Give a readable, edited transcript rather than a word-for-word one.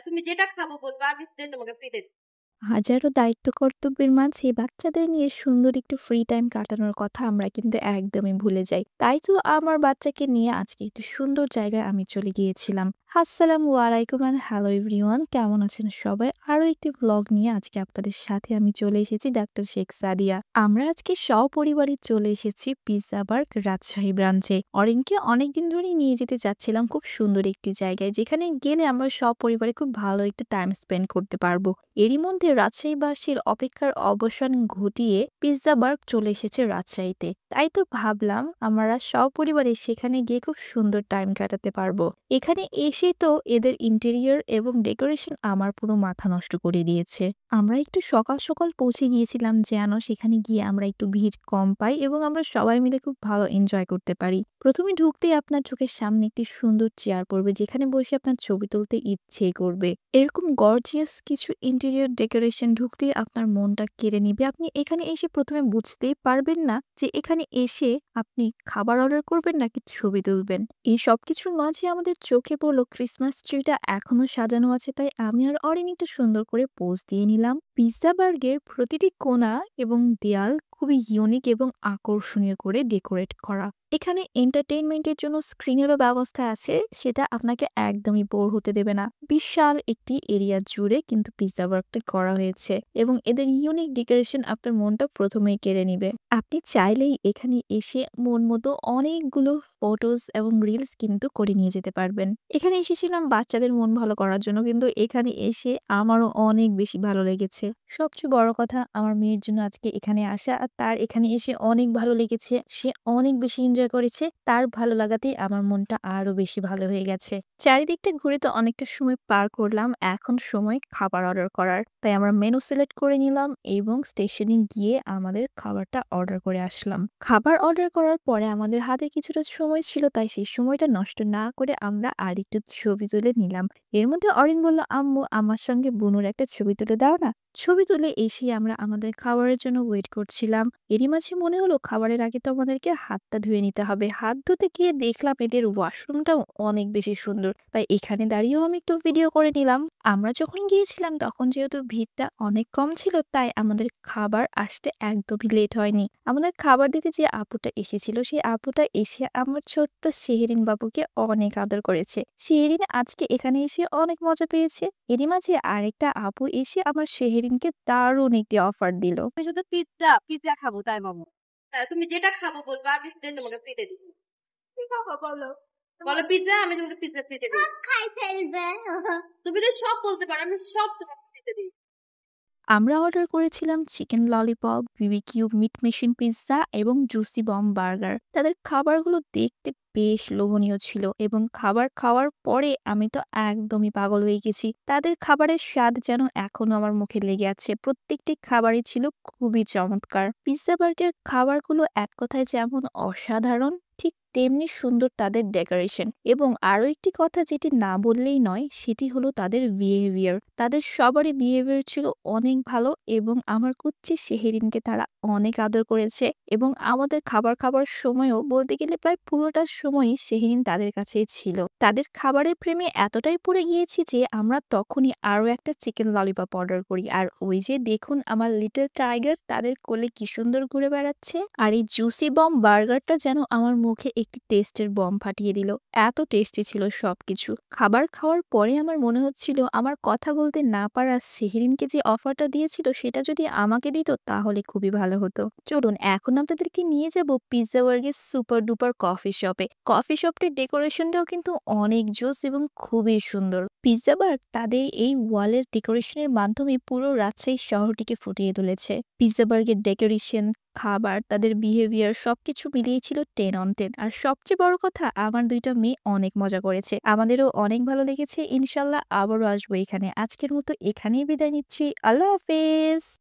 তুমি যেটা খাবো বলবা, আমি সেটাই তোমাকে ফ্রিতে দিবো। হাজারো দায়িত্ব কর্তব্যের মাঝে বাচ্চাদের নিয়ে সুন্দর একটু ফ্রি টাইম কাটানোর কথা আমরা কিন্তু একদমই ভুলে যাই। তাই তো আমার বাচ্চাকে নিয়ে আজকে একটু সুন্দর জায়গায় আমি চলে গিয়েছিলাম। আসসালামু আলাইকুম এন্ড হ্যালো এভরিওয়ান, কেমন আছেন সবাই? আরো একটি ভ্লগ নিয়ে আজকে আপনাদের সাথে আমি চলে এসেছি, ডাক্তার শেখ সাদিয়া। আমরা আজকে সপরিবারে চলে এসেছি পিৎজা বার্গ রাজশাহী ব্রাঞ্চে। অরিনকে অনেকদিন ধরেই নিয়ে যেতে চাচ্ছিলাম খুব সুন্দর একটি জায়গায়, যেখানে গেলে আমরা সপরিবারে খুব ভালো একটু টাইম স্পেন্ড করতে পারবো। এরই মধ্যে রাজশাহীবাসীর অপেক্ষার অবসান ঘটিয়ে পিৎজা বার্গ চলে এসেছে রাজশাহীতে। তাই তো ভাবলাম আমরা সপরিবারে সেখানে গিয়ে খুব সুন্দর টাইম কাটাতে পারবো। এখানে এসে তো এদের ইন্টেরিয়র এবং ডেকোরেশন আমার পুরো মাথা নষ্ট করে দিয়েছে। আমরা একটু সকাল সকাল পৌঁছে গিয়েছিলাম যেন সেখানে গিয়ে আমরা একটু ভিড় কম পাই এবং আমরা সবাই মিলে খুব ভালো এনজয় করতে পারি। প্রথমে ঢুকতেই আপনার চোখের সামনে একটি সুন্দর চেয়ার পড়বে, যেখানে বসে আপনার ছবি তুলতে ইচ্ছে করবে। এরকম গর্জিয়াস কিছু ইন্টেরিয়র ডেকোরেশন ঢুকতেই আপনার মনটা কেড়ে নিবে। আপনি এখানে এসে প্রথমে বুঝতেই পারবেন না যে এখানে এসে আপনি খাবার অর্ডার করবেন নাকি ছবি তুলবেন। এই সবকিছুর মাঝে আমাদের চোখে পড়লো ক্রিসমাস ট্রিটা এখনো সাজানো আছে, তাই আমি আর অরিন একটু সুন্দর করে পোজ দিয়ে নিলাম। পিৎজা বার্গের প্রতিটি কোণা এবং দেয়াল খুবই ইউনিক এবং আকর্ষণীয় করে ডেকোরেট করা। এখানে এন্টারটেইনমেন্টের জন্য স্ক্রিনেরও ব্যবস্থা আছে, সেটা আপনাকে একদমই বোর হতে দেবে না। বিশাল একটি এরিয়া জুড়ে কিন্তু পিৎজা বার্গটা করা হয়েছে এবং এদের ইউনিক ডেকোরেশন আপনার মনটা প্রথমেই কেড়ে নিবে। আপনি চাইলেই এখানে এসে মন মতো অনেকগুলো ফটোস এবং রিলস কিন্তু করে নিয়ে যেতে পারবেন। এখানে এসেছিলাম বাচ্চাদের মন ভালো করার জন্য, কিন্তু এখানে এসে আমারও অনেক বেশি ভালো লেগেছে। সবচেয়ে বড় কথা, আমার মেয়ের জন্য আজকে এখানে আসা, আর তার এখানে এসে অনেক ভালো লেগেছে। সে অনেক বেশি এনজয় করেছে। তার ভালো লাগাতেই আমার মনটা আরো বেশি ভালো হয়ে গেছে। চারিদিকটা ঘুরে তো অনেকটা সময় পার করলাম। এখন সময় খাবার অর্ডার করার। তাই আমরা মেনু সিলেক্ট করে নিলাম এবং স্টেশনে গিয়ে আমাদের খাবারটা অর্ডার করে আসলাম। খাবার অর্ডার করার পরে আমাদের হাতে কিছুটা সময় ছিল, তাই সেই সময়টা নষ্ট না করে আমরা আরেকটু ছবি তুলে নিলাম। এর মধ্যে অরিন বলল, "আম্মু, আমার সঙ্গে বুনুর একটা ছবি তুলে দাও না।" ছবি তুলে এসেই আমরা আমাদের খাবারের জন্য ওয়েট করছিলাম। এরই মাঝে মনে হলো খাবারের আগে তো আমাদেরকে হাতটা ধুয়ে নিতে হবে। হাত ধুতে গিয়ে দেখলাম এদের ওয়াশরুমটাও অনেক বেশি সুন্দর। তাই এখানে দাঁড়িয়েও আমি একটু ভিডিও করে নিলাম। আমরা যখন গিয়েছিলাম তখন যেহেতু ভিড়টা অনেক কম ছিল, তাই আমাদের খাবার আসতে একদমই লেট হয়নি। আমাদের খাবার দিতে যে আপুটা এসেছিল, সেই আপুটা এসে আমার ছোট্ট শেহরিন বাবুকে অনেক আদর করেছে। শেহরিন আজকে এখানে এসে অনেক মজা পেয়েছে। এরই মাঝে আরেকটা আপু এসে আমার শেহরিনকে দারুণ একটি অফার দিল। আমি শুধু পিৎজা খাবো, তাই মামু। তুমি যেটা খাবো বলবা, আমি সেটাই তোমাকে ফ্রিতে দিবো। কি খাবো বলো? বলো পিৎজা, আমি তোমাকে পিৎজা ফ্রিতে দিবো। খাই ফেলবে। তুমি তো সব বলতে পারো, আমি সব তোমাকে ফ্রিতে দিই। আমরা অর্ডার করেছিলাম chicken lollipop, BBQ meat machine pizza এবং জুসি বম বার্গার। তাদের খাবারগুলো দেখতে বেশ লোভনীয় ছিল এবং খাবার খাওয়ার পরে আমি তো একদমই পাগল হয়ে গেছি। তাদের খাবারের স্বাদ যেন এখনো আমার মুখে লেগে আছে। প্রত্যেকটি খাবারই ছিল খুবই চমৎকার। পিৎজা বার্গের খাবারগুলো এক কথায় যেমন অসাধারণ, ঠিক তেমনি সুন্দর তাদের ডেকোরেশন। এবং আরো একটি কথা যেটি না বললেই নয়, সেটি হলো তাদের বিহেভিয়ার। তাদের সবারই বিহেভিয়ার ছিল অনেক ভালো এবং আমার কুচ্চি শেহেরিনকে তারা অনেক আদর করেছে এবং আমাদের খাবার খাবার সময়ও বলতে গেলে প্রায় পুরোটা সময়ই শেহেরিন তাদের কাছেই ছিল। তাদের খাবারের প্রেমে এতটাই পড়ে গিয়েছি যে আমরা তখনই আরো একটা চিকেন ললিপপ অর্ডার করি। আর ওই যে দেখুন আমার লিটল টাইগার তাদের কোলে কি সুন্দর ঘুরে বেড়াচ্ছে। আর এই জুসি বম বার্গারটা যেন আমার মুখে একটি টেস্টের বম ফাটিয়ে দিল। এত টেস্টি ছিল সবকিছু। খাবার খাওয়ার পরে আমার মনে হচ্ছিল আমার কথা বলতে না পারা সেহরিনকে যে অফারটা দিয়েছিল সেটা যদি আমাকে দিত তাহলে খুবই ভালো হতো। চলুন এখন আপনাদেরকে নিয়ে যাব পিৎজা বার্গের সুপার ডুপার কফি শপে। কফি শপটির ডেকোরেশনটাও কিন্তু অনেক জোস এবং খুবই সুন্দর। পিৎজা বার্গ তাদের এই ওয়ালের ডেকোরেশনের মাধ্যমে পুরো রাজশাহী শহরটিকে ফুটিয়ে তুলেছে। পিৎজা বার্গের ডেকোরেশন, খাবার, তাদের বিহেভিয়ার সবকিছু মিলিয়ে ছিল 10 on 10। আর সবচেয়ে বড় কথা, আমার ২ টা মেয়ে অনেক মজা করেছে। আমাদেরও অনেক ভালো লেগেছে। ইনশাআল্লাহ আবারও আসবো এখানে। আজকের মতো এখানেই বিদায় নিচ্ছি। আল্লাহ হাফেজ।